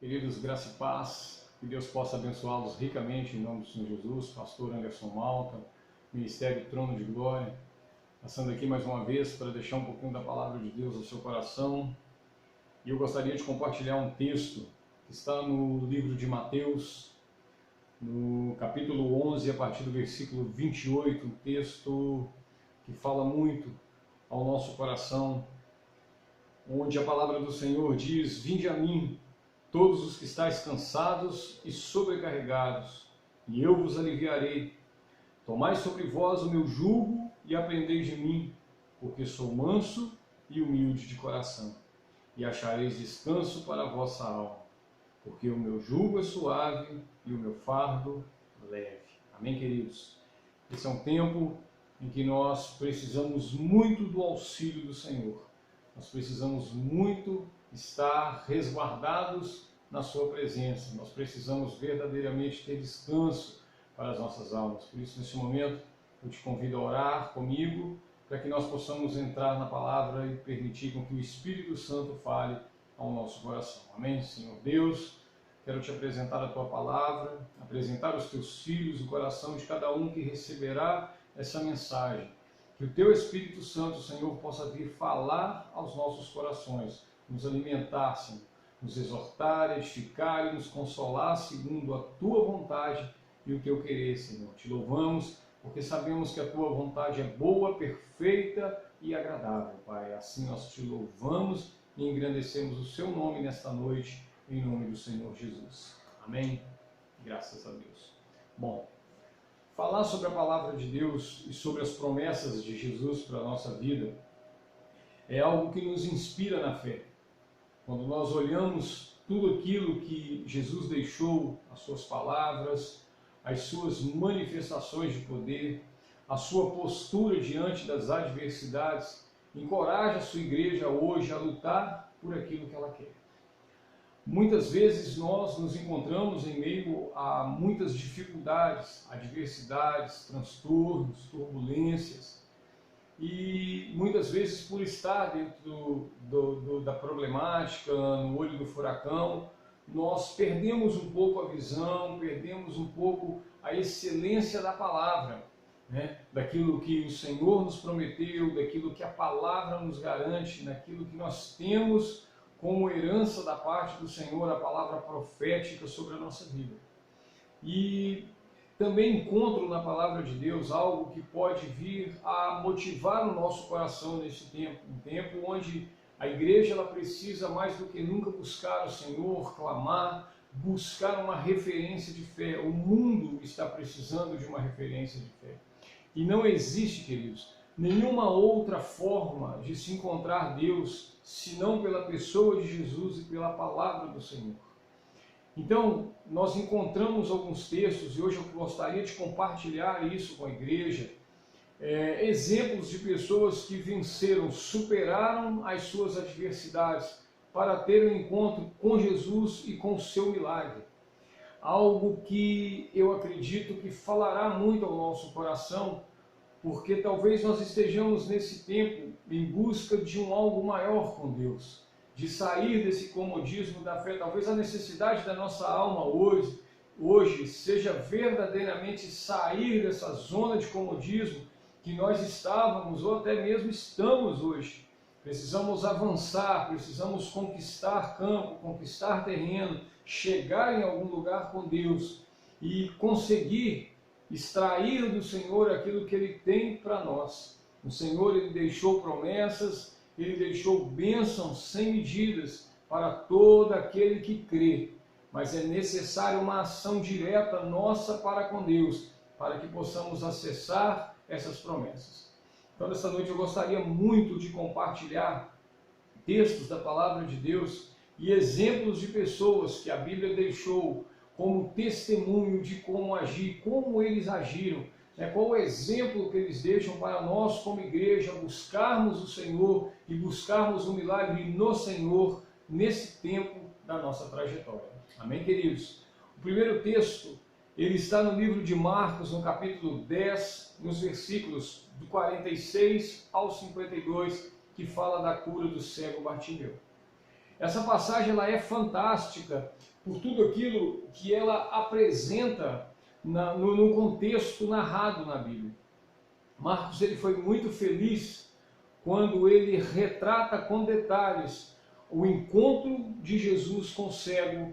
Queridos, graça e paz, que Deus possa abençoá-los ricamente em nome do Senhor Jesus, pastor Anderson Malta, Ministério Trono de Glória, passando aqui mais uma vez para deixar um pouquinho da palavra de Deus no seu coração. E eu gostaria de compartilhar um texto que está no livro de Mateus, no capítulo 11, a partir do versículo 28, um texto que fala muito ao nosso coração, onde a palavra do Senhor diz: "Vinde a mim, todos os que estáis cansados e sobrecarregados, e eu vos aliviarei. Tomai sobre vós o meu jugo e aprendei de mim, porque sou manso e humilde de coração, e achareis descanso para a vossa alma, porque o meu jugo é suave e o meu fardo leve." Amém, queridos? Esse é um tempo em que nós precisamos muito do auxílio do Senhor. Nós precisamos muito estar resguardados na sua presença. Nós precisamos verdadeiramente ter descanso para as nossas almas. Por isso, nesse momento, eu te convido a orar comigo, para que nós possamos entrar na palavra e permitir com que o Espírito Santo fale ao nosso coração. Amém? Senhor Deus, quero te apresentar a tua palavra, apresentar os teus filhos, o coração de cada um que receberá essa mensagem. Que o teu Espírito Santo, Senhor, possa vir falar aos nossos corações, nos alimentar, Senhor, nos exortar, edificar e nos consolar segundo a tua vontade e o teu querer, Senhor. Te louvamos porque sabemos que a tua vontade é boa, perfeita e agradável, Pai. Assim nós te louvamos e engrandecemos o seu nome nesta noite, em nome do Senhor Jesus. Amém? Graças a Deus. Bom, falar sobre a palavra de Deus e sobre as promessas de Jesus para a nossa vida é algo que nos inspira na fé. Quando nós olhamos tudo aquilo que Jesus deixou, as suas palavras, as suas manifestações de poder, a sua postura diante das adversidades, encoraja a sua igreja hoje a lutar por aquilo que ela quer. Muitas vezes nós nos encontramos em meio a muitas dificuldades, adversidades, transtornos, turbulências, e muitas vezes por estar dentro da problemática, no olho do furacão, nós perdemos um pouco a visão, perdemos um pouco a excelência da palavra, né? Daquilo que o Senhor nos prometeu, daquilo que a palavra nos garante, daquilo que nós temos como herança da parte do Senhor, a palavra profética sobre a nossa vida. E também encontro na palavra de Deus algo que pode vir a motivar o nosso coração nesse tempo, um tempo onde a igreja ela precisa mais do que nunca buscar o Senhor, clamar, buscar uma referência de fé. O mundo está precisando de uma referência de fé. E não existe, queridos, nenhuma outra forma de se encontrar Deus senão pela pessoa de Jesus e pela palavra do Senhor. Então, nós encontramos alguns textos, e hoje eu gostaria de compartilhar isso com a igreja, exemplos de pessoas que venceram, superaram as suas adversidades para ter um encontro com Jesus e com o seu milagre. Algo que eu acredito que falará muito ao nosso coração, porque talvez nós estejamos nesse tempo em busca de um algo maior com Deus, de sair desse comodismo da fé. Talvez a necessidade da nossa alma hoje seja verdadeiramente sair dessa zona de comodismo que nós estávamos ou até mesmo estamos hoje. Precisamos avançar, precisamos conquistar campo, conquistar terreno, chegar em algum lugar com Deus e conseguir extrair do Senhor aquilo que Ele tem para nós. O Senhor, Ele deixou promessas, Ele deixou bênçãos sem medidas para todo aquele que crê. Mas é necessário uma ação direta nossa para com Deus, para que possamos acessar essas promessas. Então, nessa noite eu gostaria muito de compartilhar textos da palavra de Deus e exemplos de pessoas que a Bíblia deixou como testemunho de como agir, como eles agiram, qual o exemplo que eles deixam para nós como igreja buscarmos o Senhor e buscarmos o milagre no Senhor nesse tempo da nossa trajetória. Amém, queridos? O primeiro texto, ele está no livro de Marcos, no capítulo 10, nos versículos do 46 ao 52, que fala da cura do cego Bartimeu. Essa passagem ela é fantástica por tudo aquilo que ela apresenta no contexto narrado na Bíblia. Marcos ele foi muito feliz quando ele retrata com detalhes o encontro de Jesus com o cego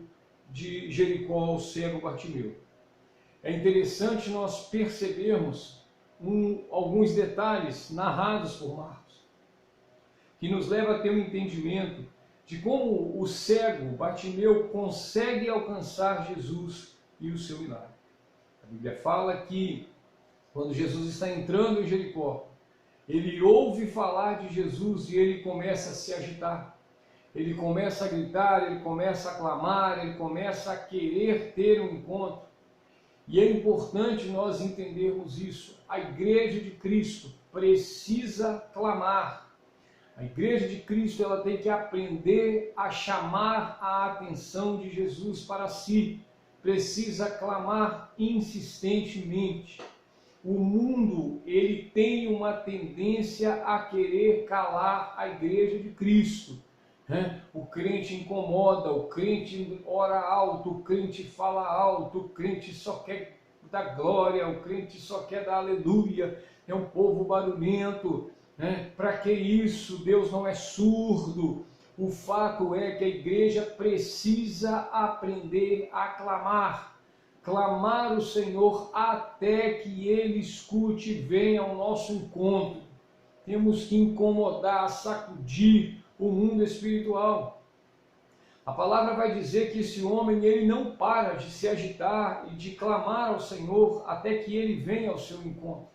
de Jericó, o cego Bartimeu. É interessante nós percebermos alguns detalhes narrados por Marcos, que nos leva a ter um entendimento de como o cego Bartimeu consegue alcançar Jesus e o seu milagre. A Bíblia fala que quando Jesus está entrando em Jericó, ele ouve falar de Jesus e ele começa a se agitar. Ele começa a gritar, ele começa a clamar, ele começa a querer ter um encontro. E é importante nós entendermos isso. A Igreja de Cristo precisa clamar. A Igreja de Cristo ela tem que aprender a chamar a atenção de Jesus para si. Precisa clamar insistentemente. O mundo ele tem uma tendência a querer calar a Igreja de Cristo. O crente incomoda, o crente ora alto, o crente fala alto, o crente só quer dar glória, o crente só quer dar aleluia, é um povo barulhento. Para que isso? Deus não é surdo. O fato é que a igreja precisa aprender a clamar o Senhor até que Ele escute e venha ao nosso encontro. Temos que incomodar, sacudir o mundo espiritual. A palavra vai dizer que esse homem ele não para de se agitar e de clamar ao Senhor até que Ele venha ao seu encontro.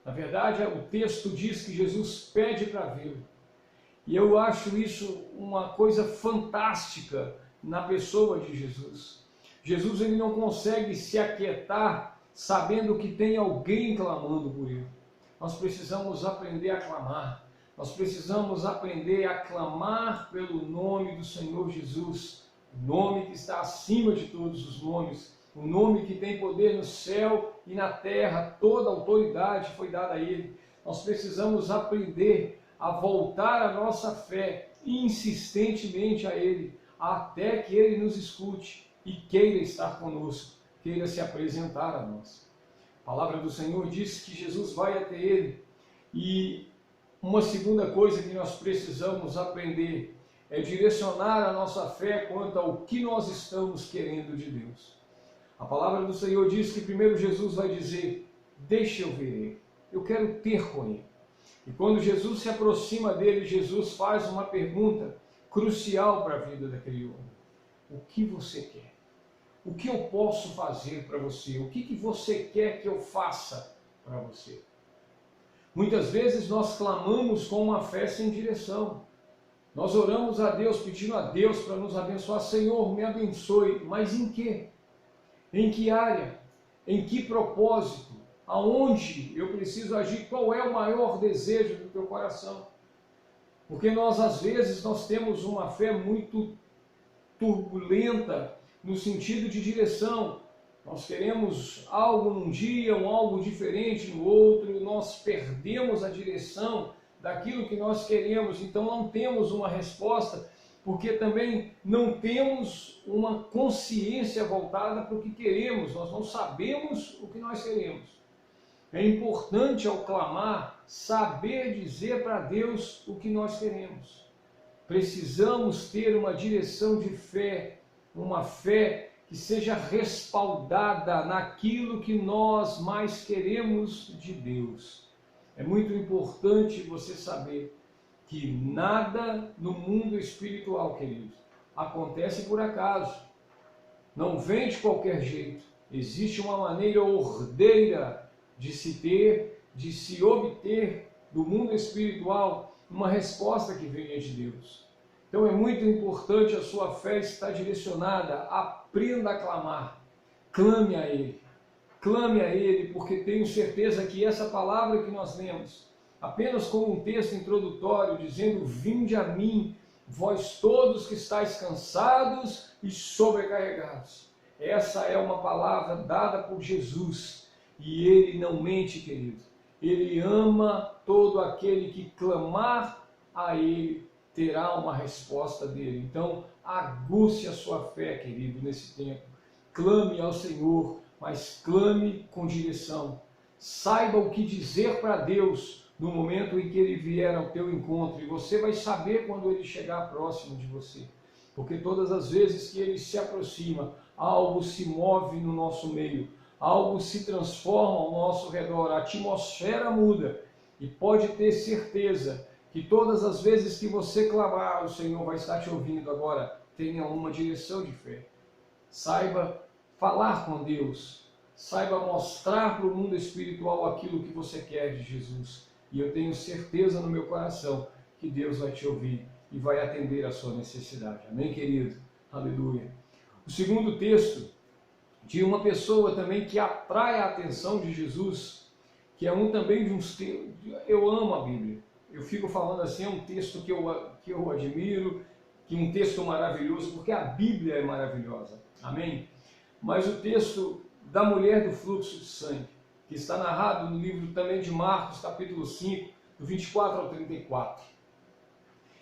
Na verdade, o texto diz que Jesus pede para vê-lo. E eu acho isso uma coisa fantástica na pessoa de Jesus. Jesus ele não consegue se aquietar sabendo que tem alguém clamando por ele. Nós precisamos aprender a clamar. Nós precisamos aprender a clamar pelo nome do Senhor Jesus, o nome que está acima de todos os nomes, o nome que tem poder no céu e na terra, toda autoridade foi dada a Ele. Nós precisamos aprender a voltar a nossa fé insistentemente a Ele, até que Ele nos escute e queira estar conosco, queira se apresentar a nós. A palavra do Senhor diz que Jesus vai até Ele. E uma segunda coisa que nós precisamos aprender é direcionar a nossa fé quanto ao que nós estamos querendo de Deus. A palavra do Senhor diz que primeiro Jesus vai dizer: deixa eu ver Ele, eu quero ter com Ele. E quando Jesus se aproxima dele, Jesus faz uma pergunta crucial para a vida daquele homem: o que você quer? O que eu posso fazer para você? O que você quer que eu faça para você? Muitas vezes nós clamamos com uma fé sem direção. Nós oramos a Deus, pedindo a Deus para nos abençoar. Senhor, me abençoe. Mas em quê? Em que área? Em que propósito? Aonde eu preciso agir? Qual é o maior desejo do teu coração? Porque nós, às vezes, nós temos uma fé muito turbulenta no sentido de direção. Nós queremos algo num dia, algo diferente no outro, nós perdemos a direção daquilo que nós queremos, então não temos uma resposta, porque também não temos uma consciência voltada para o que queremos, nós não sabemos o que nós queremos. É importante, ao clamar, saber dizer para Deus o que nós queremos. Precisamos ter uma direção de fé, uma fé que seja respaldada naquilo que nós mais queremos de Deus. É muito importante você saber que nada no mundo espiritual, queridos, acontece por acaso. Não vem de qualquer jeito. Existe uma maneira ordeira de se ter, de se obter do mundo espiritual uma resposta que venha de Deus. Então é muito importante a sua fé estar direcionada. Aprenda a clamar. Clame a Ele. Clame a Ele, porque tenho certeza que essa palavra que nós lemos, apenas com um texto introdutório, dizendo: vinde a mim, vós todos que estáis cansados e sobrecarregados. Essa é uma palavra dada por Jesus. E Ele não mente, querido. Ele ama todo aquele que clamar a Ele terá uma resposta dele. Então, aguce a sua fé, querido, nesse tempo. Clame ao Senhor, mas clame com direção. Saiba o que dizer para Deus no momento em que Ele vier ao teu encontro. E você vai saber quando Ele chegar próximo de você. Porque todas as vezes que Ele se aproxima, algo se move no nosso meio. Algo se transforma ao nosso redor. A atmosfera muda. E pode ter certeza que todas as vezes que você clamar, o Senhor vai estar te ouvindo. Agora, tenha uma direção de fé. Saiba falar com Deus. Saiba mostrar para o mundo espiritual aquilo que você quer de Jesus. E eu tenho certeza no meu coração que Deus vai te ouvir e vai atender a sua necessidade. Amém, querido? Aleluia. O segundo texto, de uma pessoa também que atrai a atenção de Jesus, que é um também de uns textos. Eu amo a Bíblia. Eu fico falando assim, é um texto que eu admiro, que é um texto maravilhoso, porque a Bíblia é maravilhosa. Amém? Mas o texto da mulher do fluxo de sangue, que está narrado no livro também de Marcos, capítulo 5, do 24 ao 34.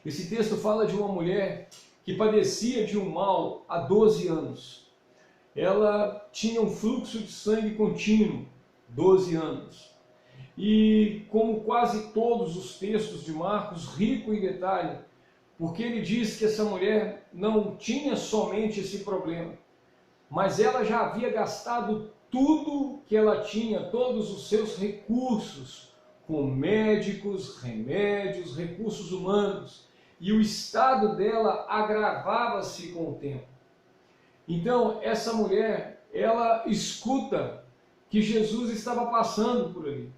Esse texto fala de uma mulher que padecia de um mal há 12 anos. Ela tinha um fluxo de sangue contínuo, 12 anos. E como quase todos os textos de Marcos, rico em detalhe, porque ele diz que essa mulher não tinha somente esse problema, mas ela já havia gastado tudo que ela tinha, todos os seus recursos, com médicos, remédios, recursos humanos, e o estado dela agravava-se com o tempo. Então, essa mulher, ela escuta que Jesus estava passando por ali,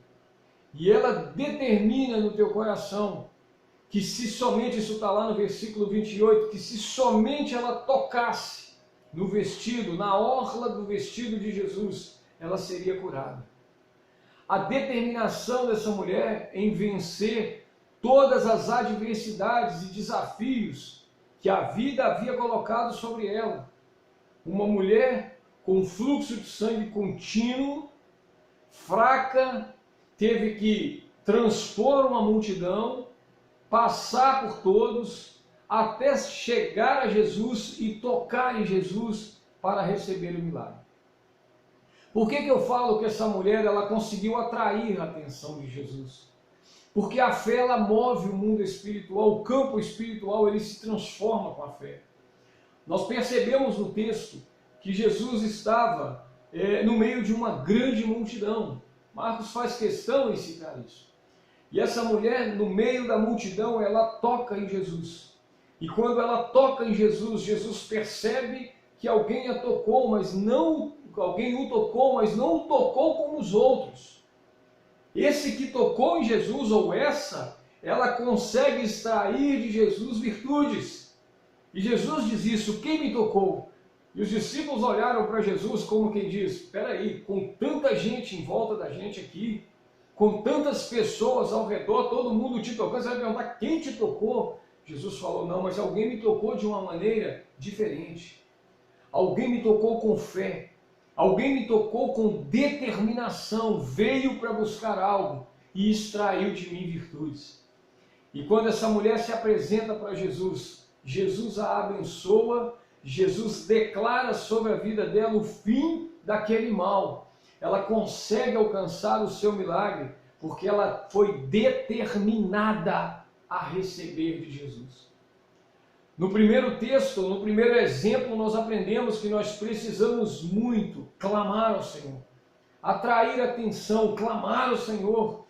e ela determina no teu coração que se somente, isso está lá no versículo 28, que se somente ela tocasse no vestido, na orla do vestido de Jesus, ela seria curada. A determinação dessa mulher em vencer todas as adversidades e desafios que a vida havia colocado sobre ela. Uma mulher com fluxo de sangue contínuo, fraca, teve que transpor uma multidão, passar por todos, até chegar a Jesus e tocar em Jesus para receber o milagre. Por que eu falo que essa mulher ela conseguiu atrair a atenção de Jesus? Porque a fé ela move o mundo espiritual, o campo espiritual ele se transforma com a fé. Nós percebemos no texto que Jesus estava no meio de uma grande multidão. Marcos faz questão em citar isso. E essa mulher, no meio da multidão, ela toca em Jesus. E quando ela toca em Jesus, Jesus percebe que alguém o tocou, mas não o tocou como os outros. Esse que tocou em Jesus, ou essa, ela consegue extrair de Jesus virtudes. E Jesus diz isso, quem me tocou? E os discípulos olharam para Jesus como quem diz, espera aí, com tanta gente em volta da gente aqui, com tantas pessoas ao redor, todo mundo te tocando, você vai perguntar quem te tocou? Jesus falou, não, mas alguém me tocou de uma maneira diferente. Alguém me tocou com fé. Alguém me tocou com determinação, veio para buscar algo e extraiu de mim virtudes. E quando essa mulher se apresenta para Jesus, Jesus a abençoa, Jesus declara sobre a vida dela o fim daquele mal. Ela consegue alcançar o seu milagre, porque ela foi determinada a receber de Jesus. No primeiro texto, no primeiro exemplo, nós aprendemos que nós precisamos muito clamar ao Senhor, atrair atenção, clamar ao Senhor,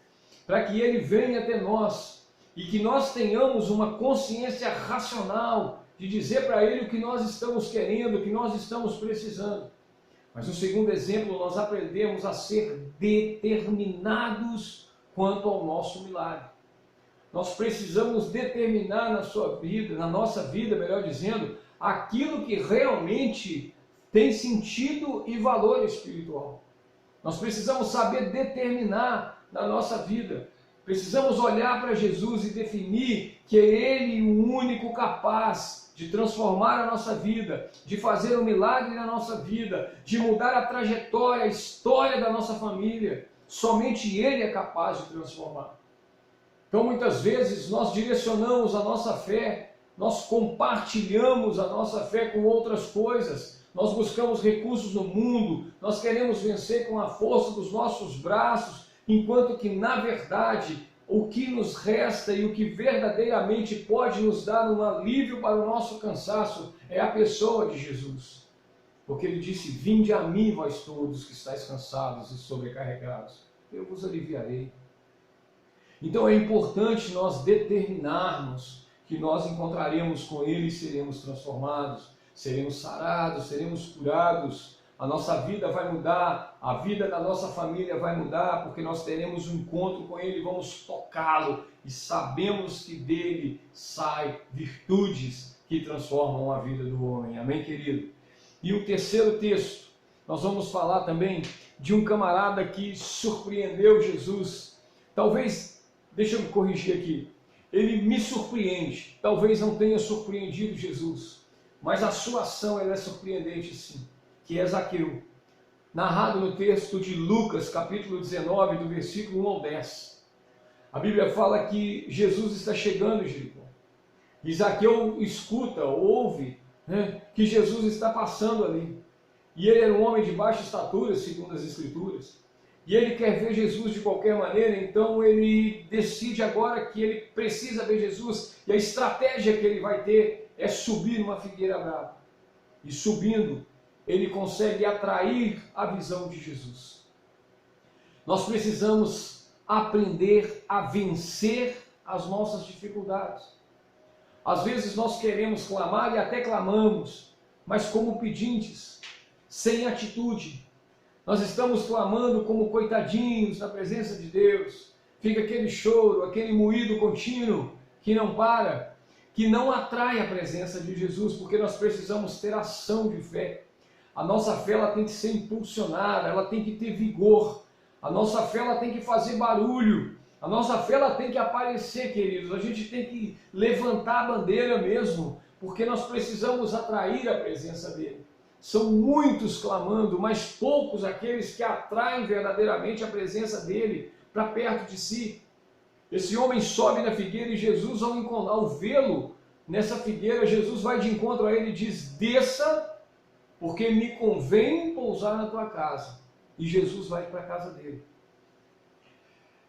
para que Ele venha até nós e que nós tenhamos uma consciência racional de dizer para Ele o que nós estamos querendo, o que nós estamos precisando. Mas no segundo exemplo, nós aprendemos a ser determinados quanto ao nosso milagre. Nós precisamos determinar na sua vida, na nossa vida, melhor dizendo, aquilo que realmente tem sentido e valor espiritual. Nós precisamos saber determinar na nossa vida. Precisamos olhar para Jesus e definir que é Ele o único capaz de transformar a nossa vida, de fazer um milagre na nossa vida, de mudar a trajetória, a história da nossa família. Somente Ele é capaz de transformar. Então muitas vezes nós direcionamos a nossa fé, nós compartilhamos a nossa fé com outras coisas, nós buscamos recursos no mundo, nós queremos vencer com a força dos nossos braços, enquanto que na verdade o que nos resta e o que verdadeiramente pode nos dar um alívio para o nosso cansaço é a pessoa de Jesus. Porque ele disse: vinde a mim, vós todos que estáis cansados e sobrecarregados, eu vos aliviarei. Então é importante nós determinarmos que nós encontraremos com ele e seremos transformados, seremos sarados, seremos curados, a nossa vida vai mudar, a vida da nossa família vai mudar, porque nós teremos um encontro com ele, vamos tocá-lo e sabemos que dele saem virtudes que transformam a vida do homem. Amém, querido? E o terceiro texto, nós vamos falar também de um camarada que surpreendeu Jesus. Talvez, deixa eu me corrigir aqui, ele me surpreende, talvez não tenha surpreendido Jesus, mas a sua ação ela é surpreendente sim, que é Zaqueu, narrado no texto de Lucas, capítulo 19, do versículo 1 ao 10. A Bíblia fala que Jesus está chegando em Jericó, e Zaqueu escuta, ouve, que Jesus está passando ali, e ele era um homem de baixa estatura, segundo as Escrituras, e ele quer ver Jesus de qualquer maneira, então ele decide agora que ele precisa ver Jesus, e a estratégia que ele vai ter é subir numa figueira brava, e subindo, ele consegue atrair a visão de Jesus. Nós precisamos aprender a vencer as nossas dificuldades. Às vezes nós queremos clamar e até clamamos, mas como pedintes, sem atitude. Nós estamos clamando como coitadinhos na presença de Deus. Fica aquele choro, aquele moído contínuo que não para, que não atrai a presença de Jesus, porque nós precisamos ter ação de fé. A nossa fé ela tem que ser impulsionada, ela tem que ter vigor. A nossa fé ela tem que fazer barulho. A nossa fé ela tem que aparecer, queridos. A gente tem que levantar a bandeira mesmo, porque nós precisamos atrair a presença dele. São muitos clamando, mas poucos aqueles que atraem verdadeiramente a presença dele para perto de si. Esse homem sobe na figueira e Jesus, ao vê-lo nessa figueira, Jesus vai de encontro a ele e diz: desça, porque me convém pousar na tua casa. E Jesus vai para a casa dele.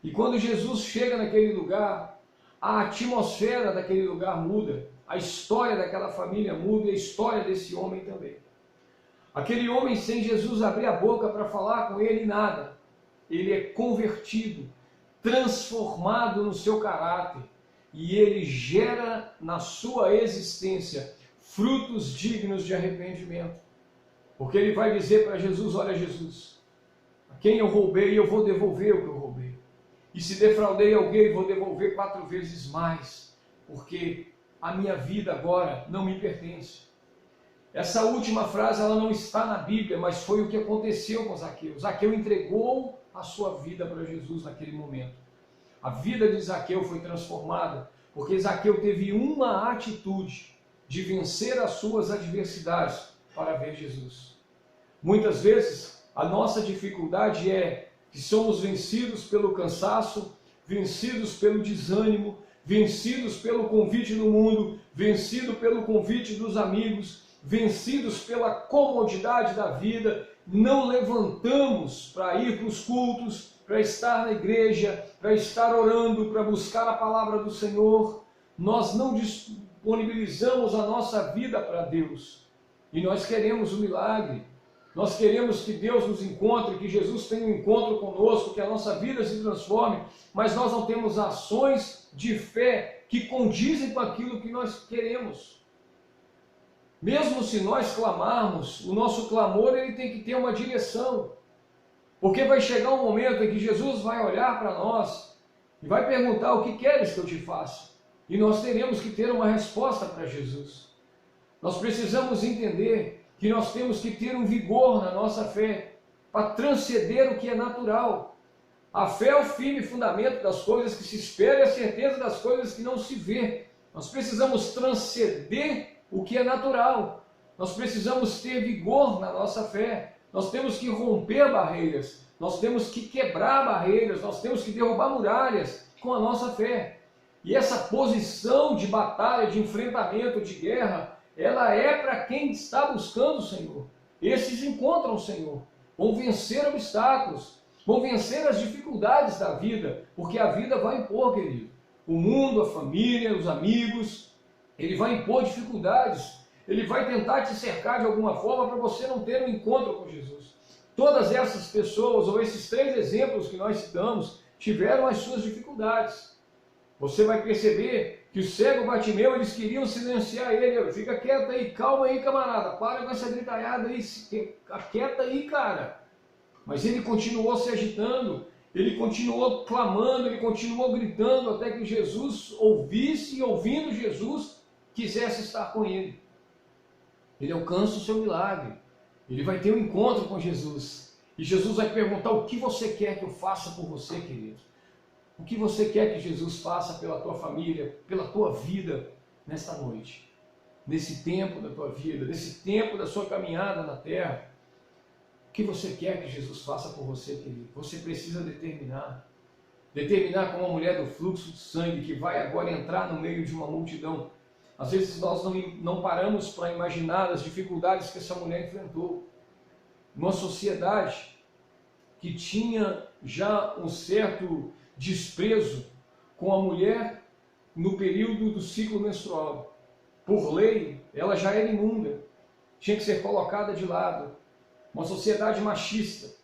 E quando Jesus chega naquele lugar, a atmosfera daquele lugar muda, a história daquela família muda e a história desse homem também. Aquele homem, sem Jesus abrir a boca para falar com ele, nada. Ele é convertido, transformado no seu caráter, e ele gera na sua existência frutos dignos de arrependimento. Porque ele vai dizer para Jesus: olha Jesus, a quem eu roubei eu vou devolver o que eu roubei. E se defraudei alguém, vou devolver 4 vezes mais, porque a minha vida agora não me pertence. Essa última frase ela não está na Bíblia, mas foi o que aconteceu com Zaqueu. Zaqueu entregou a sua vida para Jesus naquele momento. A vida de Zaqueu foi transformada, porque Zaqueu teve uma atitude de vencer as suas adversidades para ver Jesus. Muitas vezes a nossa dificuldade é que somos vencidos pelo cansaço, vencidos pelo desânimo, vencidos pelo convite do mundo, vencidos pelo convite dos amigos, vencidos pela comodidade da vida, não levantamos para ir para os cultos, para estar na igreja, para estar orando, para buscar a palavra do Senhor. Nós não disponibilizamos a nossa vida para Deus. E nós queremos o milagre. Nós queremos que Deus nos encontre, que Jesus tenha um encontro conosco, que a nossa vida se transforme, mas nós não temos ações de fé que condizem com aquilo que nós queremos. Mesmo se nós clamarmos, o nosso clamor ele tem que ter uma direção. Porque vai chegar um momento em que Jesus vai olhar para nós e vai perguntar: o que queres que eu te faça? E nós teremos que ter uma resposta para Jesus. Nós precisamos entender que nós temos que ter um vigor na nossa fé para transcender o que é natural. A fé é o firme fundamento das coisas que se esperam e a certeza das coisas que não se vê. Nós precisamos transcender o que é natural. Nós precisamos ter vigor na nossa fé. Nós temos que romper barreiras. Nós temos que quebrar barreiras. Nós temos que derrubar muralhas com a nossa fé. E essa posição de batalha, de enfrentamento, de guerra, ela é para quem está buscando o Senhor. Esses encontram o Senhor, vão vencer obstáculos, vão vencer as dificuldades da vida, porque a vida vai impor, querido. O mundo, a família, os amigos, ele vai impor dificuldades, ele vai tentar te cercar de alguma forma para você não ter um encontro com Jesus. Todas essas pessoas, ou esses 3 exemplos que nós citamos, tiveram as suas dificuldades. Você vai perceber que o cego Bartimeu, eles queriam silenciar ele. Fica quieto aí, calma aí, camarada, para com essa gritalhada aí, quieta aí, cara. Mas ele continuou se agitando, ele continuou clamando, ele continuou gritando, até que Jesus ouvisse e, ouvindo Jesus, quisesse estar com ele. Ele alcança o seu milagre, ele vai ter um encontro com Jesus. E Jesus vai perguntar: o que você quer que eu faça por você, querido? O que você quer que Jesus faça pela tua família, pela tua vida nesta noite? Nesse tempo da tua vida, nesse tempo da sua caminhada na terra. O que você quer que Jesus faça por você, querido? Você precisa determinar. Determinar como a mulher do fluxo de sangue que vai agora entrar no meio de uma multidão. Às vezes nós não paramos para imaginar as dificuldades que essa mulher enfrentou. Numa sociedade que tinha já um certo desprezo com a mulher no período do ciclo menstrual. Por lei, ela já era imunda, tinha que ser colocada de lado. Uma sociedade machista.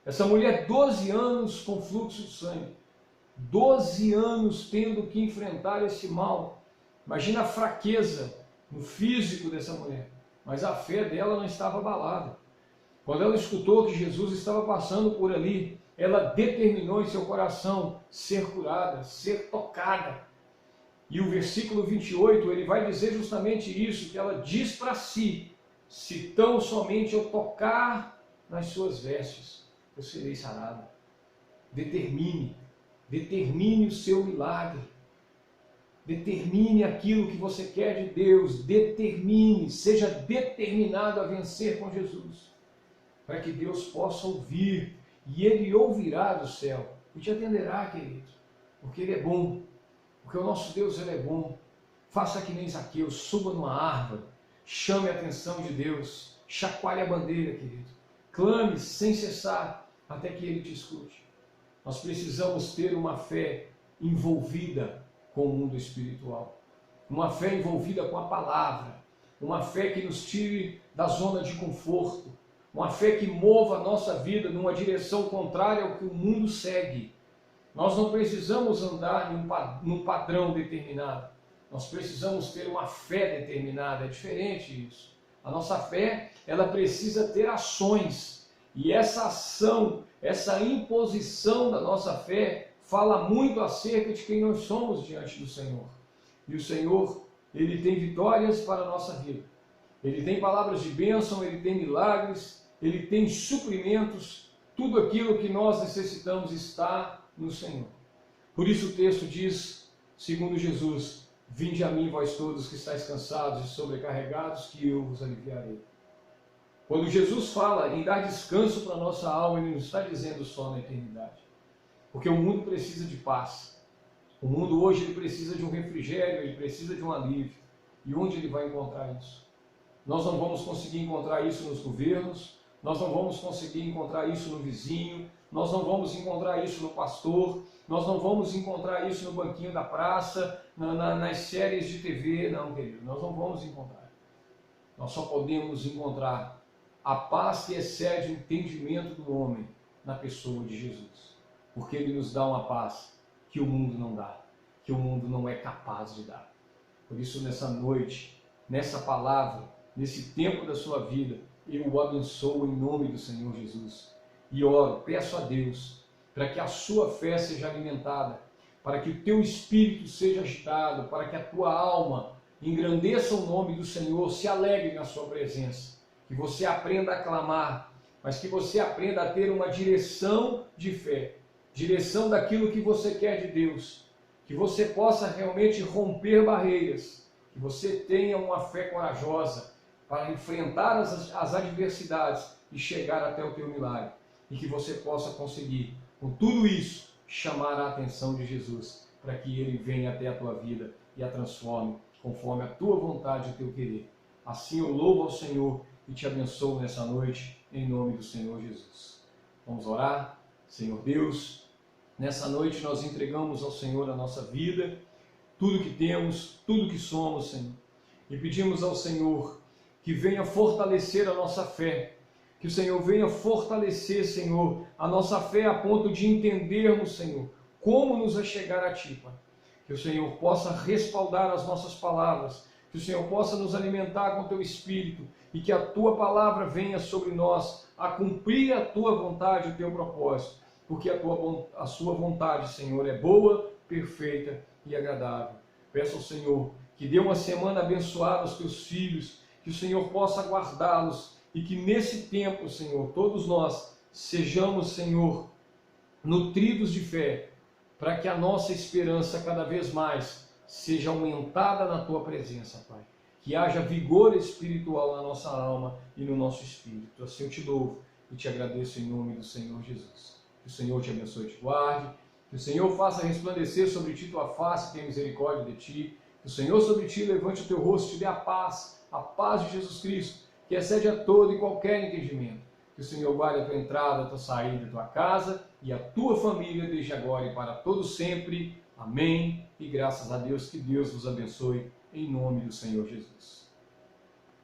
Essa mulher, 12 anos com fluxo de sangue, 12 anos tendo que enfrentar esse mal. Imagina a fraqueza no físico dessa mulher, mas a fé dela não estava abalada. Quando ela escutou que Jesus estava passando por ali, ela determinou em seu coração ser curada, ser tocada. E o versículo 28, ele vai dizer justamente isso, que ela diz para si: se tão somente eu tocar nas suas vestes, eu serei sarada. Determine o seu milagre. Determine aquilo que você quer de Deus, determine, seja determinado a vencer com Jesus, para que Deus possa ouvir, e Ele ouvirá do céu, e te atenderá, querido, porque Ele é bom, porque o nosso Deus Ele é bom. Faça que nem Zaqueu, suba numa árvore, chame a atenção de Deus, chacoalhe a bandeira, querido, clame sem cessar, até que Ele te escute. Nós precisamos ter uma fé envolvida com o mundo espiritual, uma fé envolvida com a palavra, uma fé que nos tire da zona de conforto, uma fé que mova a nossa vida numa direção contrária ao que o mundo segue. Nós não precisamos andar num padrão determinado, nós precisamos ter uma fé determinada, é diferente isso. A nossa fé, ela precisa ter ações, e essa ação, essa imposição da nossa fé, fala muito acerca de quem nós somos diante do Senhor. E o Senhor, Ele tem vitórias para a nossa vida. Ele tem palavras de bênção, Ele tem milagres, Ele tem suprimentos. Tudo aquilo que nós necessitamos está no Senhor. Por isso o texto diz, segundo Jesus: vinde a mim, vós todos que estáis cansados e sobrecarregados, que eu vos aliviarei. Quando Jesus fala em dar descanso para a nossa alma, Ele não está dizendo só na eternidade. Porque o mundo precisa de paz. O mundo hoje ele precisa de um refrigério, ele precisa de um alívio. E onde ele vai encontrar isso? Nós não vamos conseguir encontrar isso nos governos, nós não vamos conseguir encontrar isso no vizinho, nós não vamos encontrar isso no pastor, nós não vamos encontrar isso no banquinho da praça, nas séries de TV, não, querido, nós não vamos encontrar. Nós só podemos encontrar a paz que excede o entendimento do homem na pessoa de Jesus. Porque Ele nos dá uma paz que o mundo não dá, que o mundo não é capaz de dar. Por isso, nessa noite, nessa palavra, nesse tempo da sua vida, eu o abençoo em nome do Senhor Jesus. E oro, peço a Deus, para que a sua fé seja alimentada, para que o teu espírito seja agitado, para que a tua alma engrandeça o nome do Senhor, se alegre na sua presença, que você aprenda a clamar, mas que você aprenda a ter uma direção de fé, direção daquilo que você quer de Deus, que você possa realmente romper barreiras, que você tenha uma fé corajosa para enfrentar as adversidades e chegar até o teu milagre, e que você possa conseguir, com tudo isso, chamar a atenção de Jesus, para que Ele venha até a tua vida e a transforme conforme a tua vontade e o teu querer. Assim eu louvo ao Senhor e te abençoo nessa noite, em nome do Senhor Jesus. Vamos orar? Senhor Deus, nessa noite nós entregamos ao Senhor a nossa vida, tudo que temos, tudo que somos, Senhor. E pedimos ao Senhor que venha fortalecer a nossa fé, que o Senhor venha fortalecer, Senhor, a nossa fé a ponto de entendermos, Senhor, como nos achegar a Ti, Pai. Que o Senhor possa respaldar as nossas palavras, que o Senhor possa nos alimentar com o Teu Espírito e que a Tua palavra venha sobre nós a cumprir a Tua vontade e o Teu propósito, porque a Sua vontade, Senhor, é boa, perfeita e agradável. Peço ao Senhor que dê uma semana abençoada aos Teus filhos, que o Senhor possa guardá-los e que nesse tempo, Senhor, todos nós sejamos, Senhor, nutridos de fé, para que a nossa esperança cada vez mais seja aumentada na Tua presença, Pai. Que haja vigor espiritual na nossa alma e no nosso espírito. Assim eu te louvo e te agradeço em nome do Senhor Jesus. Que o Senhor te abençoe e te guarde, que o Senhor faça resplandecer sobre ti tua face e tenha misericórdia de ti, que o Senhor sobre ti levante o teu rosto e te dê a paz de Jesus Cristo, que excede a todo e qualquer entendimento. Que o Senhor guarde a tua entrada, a tua saída, a tua casa e a tua família desde agora e para todo sempre. Amém. E graças a Deus, que Deus vos abençoe em nome do Senhor Jesus.